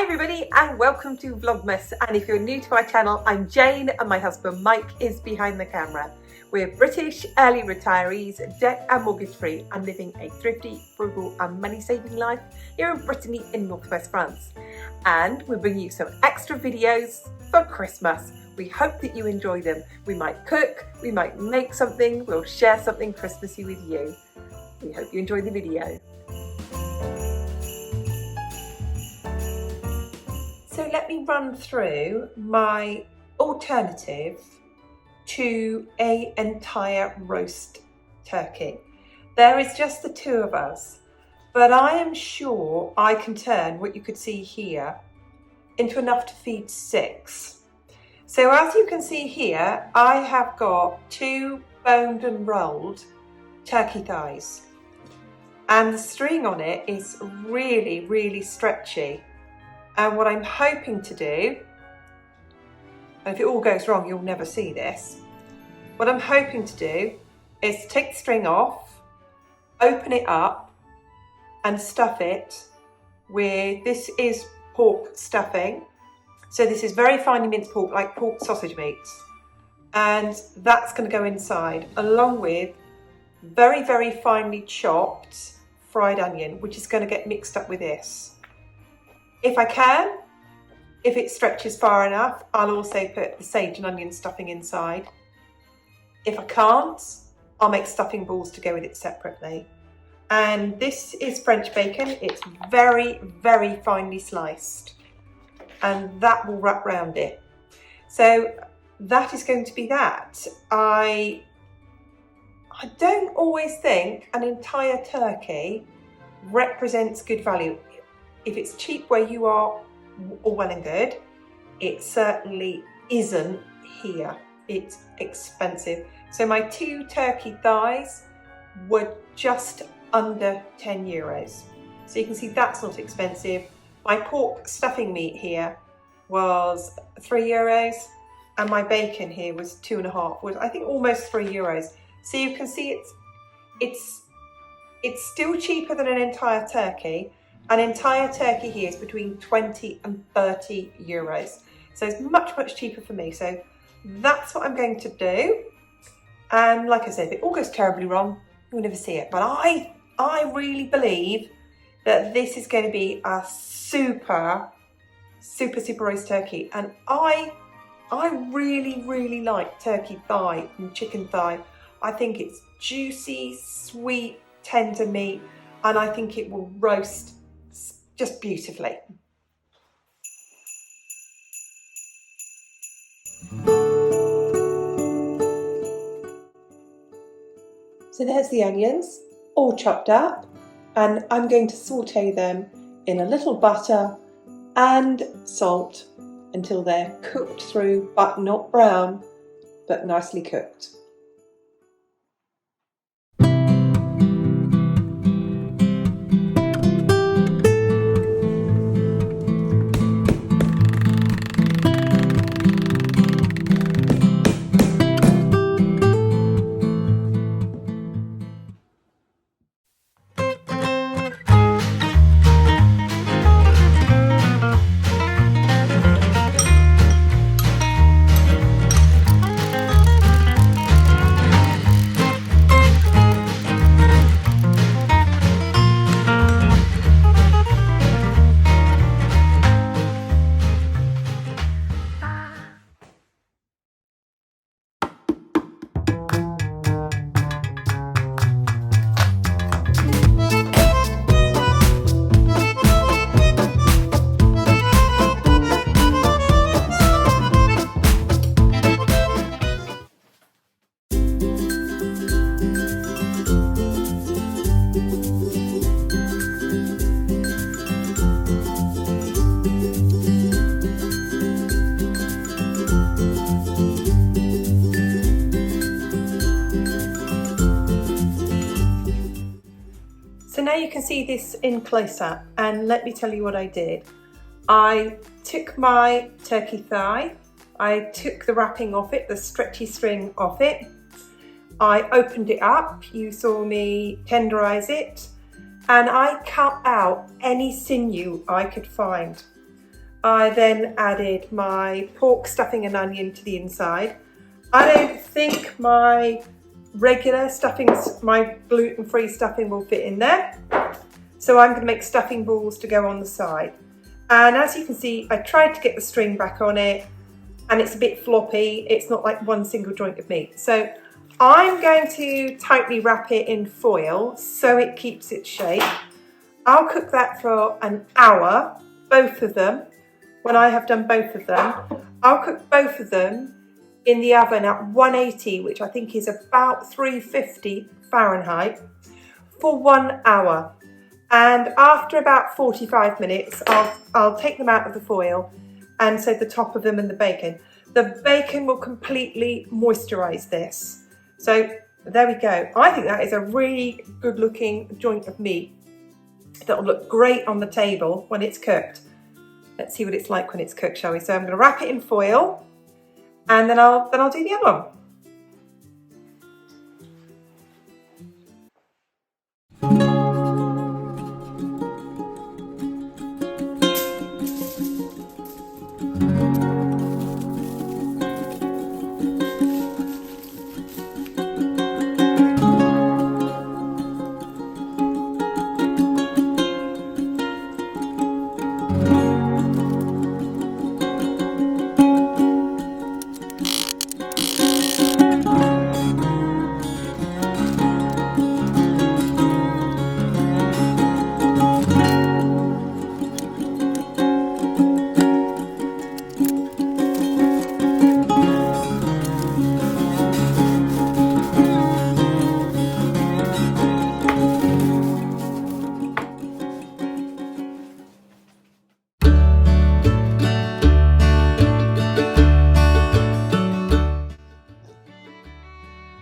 everybody and welcome to Vlogmas, and if you're new to our channel, I'm Jane and my husband Mike is behind the camera. We're British early retirees, debt and mortgage free, and living a thrifty, frugal and money saving life here in Brittany in northwest France. And we're bringing you some extra videos for Christmas. We hope that you enjoy them. We might cook, we might make something, we'll share something Christmassy with you. We hope you enjoy the video. So let me run through my alternative to an entire roast turkey. There is just the two of us, but I am sure I can turn what you could see here into enough to feed 6. So as you can see here, I have got 2 boned and rolled turkey thighs, and the string on it is really stretchy. And what I'm hoping to do, and if it all goes wrong, you'll never see this. What I'm hoping to do is take the string off, open it up and stuff it with, this is pork stuffing. So this is very finely minced pork, like pork sausage meats. And that's going to go inside along with very finely chopped fried onion, which is going to get mixed up with this. If I can, if it stretches far enough, I'll also put the sage and onion stuffing inside. If I can't, I'll make stuffing balls to go with it separately. And this is French bacon. It's very finely sliced, and that will wrap round it. So that is going to be that. I don't always think an entire turkey represents good value. If it's cheap where you are, all well and good. It certainly isn't here. It's expensive. So my 2 turkey thighs were just under 10 euros. So you can see that's not expensive. My pork stuffing meat here was 3 euros, and my bacon here was 2.5, was I think almost 3 euros. So you can see it's still cheaper than an entire turkey. An entire turkey here is between 20 and 30 euros. So it's much cheaper for me. So that's what I'm going to do. And like I said, if it all goes terribly wrong, you'll never see it. But I really believe that this is going to be a super roast turkey. And I really like turkey thigh and chicken thigh. I think it's juicy, sweet, tender meat, and I think it will roast just beautifully. So there's the onions, all chopped up, and I'm going to saute them in a little butter and salt until they're cooked through, but not brown, but nicely cooked. So now you can see this in close up, and let me tell you what I did. I took my turkey thigh, I took the wrapping off it, the stretchy string off it, I opened it up, you saw me tenderize it, and I cut out any sinew I could find. I then added my pork stuffing and onion to the inside. I don't think my regular stuffings, my gluten-free stuffing will fit in there. So I'm going to make stuffing balls to go on the side. And as you can see, I tried to get the string back on it and it's a bit floppy. It's not like one single joint of meat. So I'm going to tightly wrap it in foil so it keeps its shape. I'll cook that for an hour, both of them. When I have done both of them, I'll cook both of them in the oven at 180, which I think is about 350 Fahrenheit, for 1 hour. And after about 45 minutes, I'll take them out of the foil, and so the top of them and the bacon. The bacon will completely moisturize this. So there we go. I think that is a really good looking joint of meat that will look great on the table when it's cooked. Let's see what it's like when it's cooked, shall we? So I'm going to wrap it in foil and then I'll do the other one.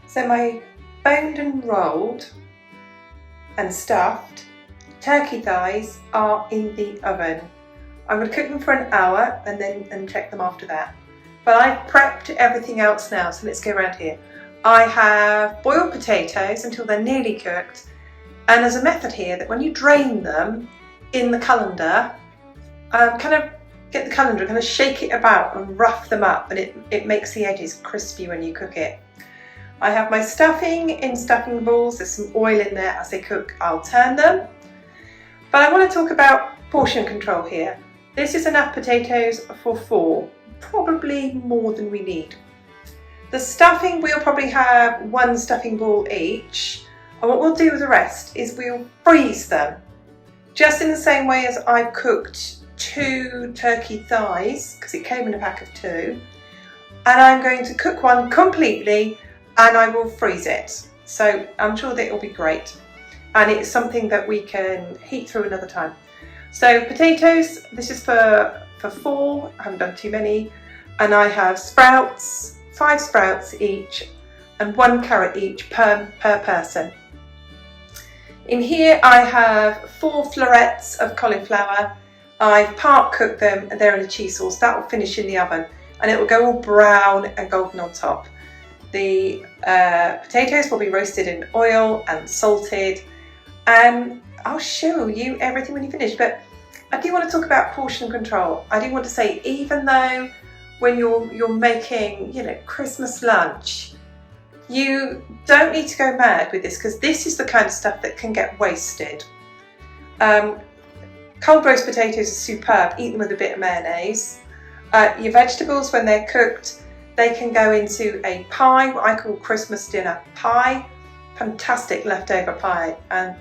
So my boned and rolled and stuffed turkey thighs are in the oven. I'm going to cook them for an hour and check them after that. But I've prepped everything else now, so let's go around here. I have boiled potatoes until they're nearly cooked, and there's a method here that when you drain them in the colander, kind of get the colander, kind of shake it about and rough them up, and it makes the edges crispy when you cook it. I have my stuffing in stuffing balls. There's some oil in there. As they cook, I'll turn them. But I want to talk about portion control here. This is enough potatoes for 4, probably more than we need. The stuffing, we'll probably have 1 stuffing ball each. And what we'll do with the rest is we'll freeze them. Just in the same way as I cooked 2 turkey thighs, because it came in a pack of 2. And I'm going to cook one completely and I will freeze it. So I'm sure that it will be great. And it's something that we can heat through another time. So potatoes, this is for 4, I haven't done too many. And I have sprouts, 5 sprouts each, and 1 carrot each per person. In here I have 4 florets of cauliflower. I've part cooked them and they're in a cheese sauce. That will finish in the oven and it will go all brown and golden on top. The potatoes will be roasted in oil and salted, and I'll show you everything when you finish. But I do want to talk about portion control. I do want to say, even though when you're making, Christmas lunch, you don't need to go mad with this, because this is the kind of stuff that can get wasted. Cold roast potatoes are superb. Eat them with a bit of mayonnaise. Your vegetables, when they're cooked, they can go into a pie, what I call Christmas dinner pie. Fantastic leftover pie. And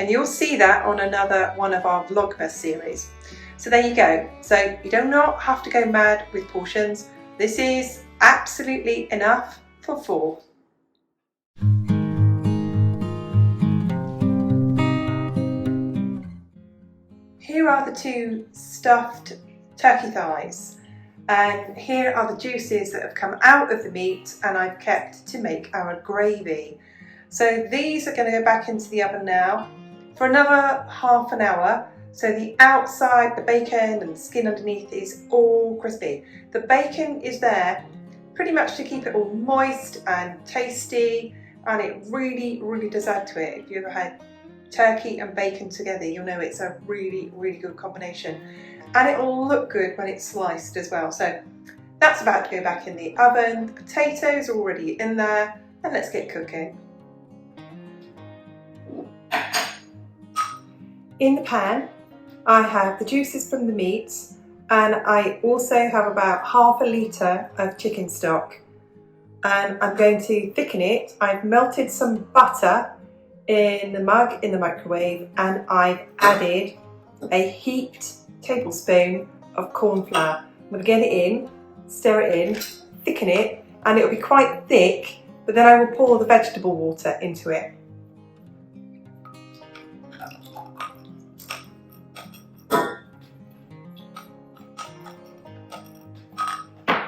you'll see that on another one of our vlogmas series. So there you go. So you do not have to go mad with portions. This is absolutely enough for 4. Here are the 2 stuffed turkey thighs. And here are the juices that have come out of the meat and I've kept to make our gravy. So these are going to go back into the oven now for another half an hour. So the outside, the bacon and the skin underneath is all crispy. The bacon is there pretty much to keep it all moist and tasty, and it really, really does add to it. If you ever had turkey and bacon together, you'll know it's a really, really good combination. and it will look good when it's sliced as well. So that's about to go back in the oven. The potatoes are already in there, and let's get cooking. In the pan, I have the juices from the meats, and I also have about half a litre of chicken stock. And I'm going to thicken it. I've melted some butter in the mug in the microwave, and I've added a heaped tablespoon of corn flour. I'm going to get it in, stir it in, thicken it, and it'll be quite thick, but then I will pour the vegetable water into it.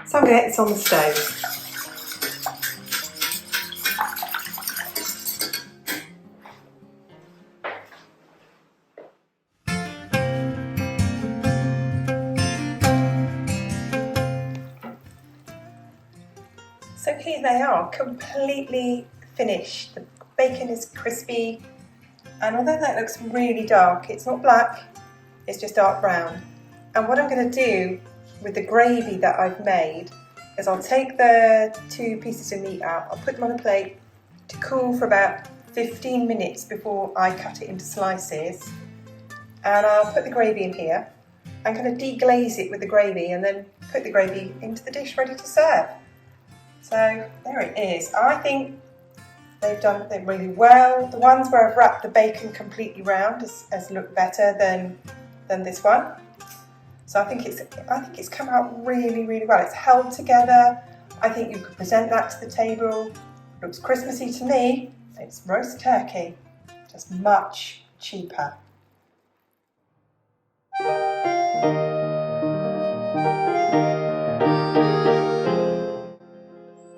So I'm going to get this on the stove. So here they are, completely finished. The bacon is crispy, and although that looks really dark, it's not black, it's just dark brown. And what I'm going to do with the gravy that I've made is I'll take the 2 pieces of meat out, I'll put them on a plate to cool for about 15 minutes before I cut it into slices, and I'll put the gravy in here. I'm going to deglaze it with the gravy and then put the gravy into the dish ready to serve. So there it is. I think they've done it really well. The ones where I've wrapped the bacon completely round has looked better than this one. So I think it's come out really, really well. It's held together. I think you could present that to the table. It looks Christmassy to me. It's roast turkey, just much cheaper.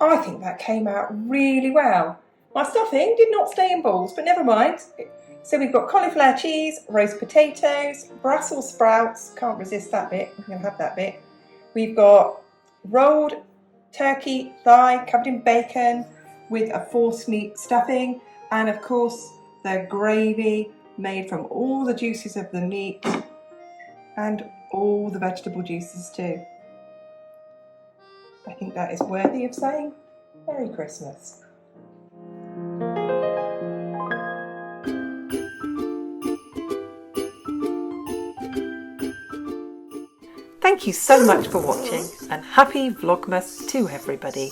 I think that came out really well. My stuffing did not stay in balls, but never mind. So we've got cauliflower cheese, roast potatoes, Brussels sprouts, can't resist that bit, I'm going to have that bit. We've got rolled turkey thigh covered in bacon with a force meat stuffing, and of course the gravy made from all the juices of the meat and all the vegetable juices too. I think that is worthy of saying Merry Christmas. Thank you so much for watching, and happy Vlogmas to everybody.